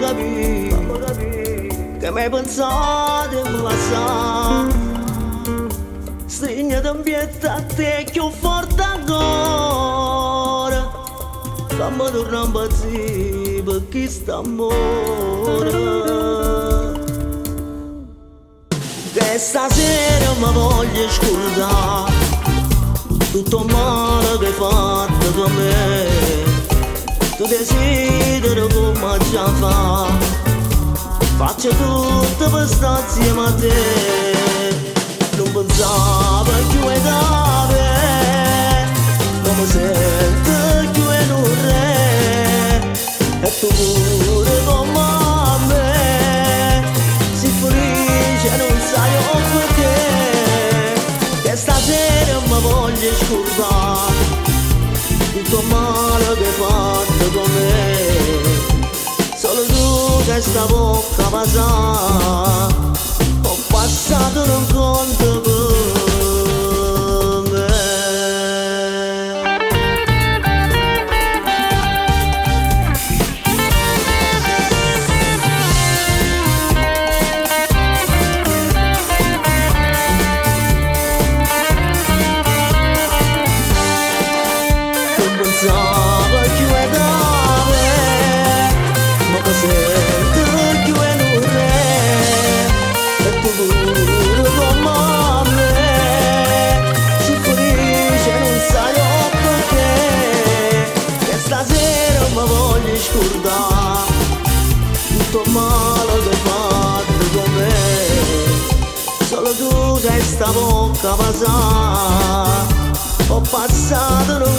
capire che mi hai pensato e mi lasciato. Stringi d'ambiente a te più forte ancora. Fammi tornare a impazzire per chi sta amore. Che stasera mi voglio scordare tutto il male che hai fatto con me. Tu desideri come già fa, faccio tutto per stare insieme a te. Non pensavo più ai dave, non mi sento più in un re. E tu pure come me, sei felice e non sai perché. Che stasera mi voglio scordare tutto il male che hai fatto con me. Solo tu che sta bocca passata, ho passato non conto per me. Non pensavo più ai dove, ma che sento più in un re. E tu pure come me, sei felice e non sai perché. Che stasera mi voglio scordare tutto il male che hai fatto con me. Solo tu che sta bocca passata, ho passato non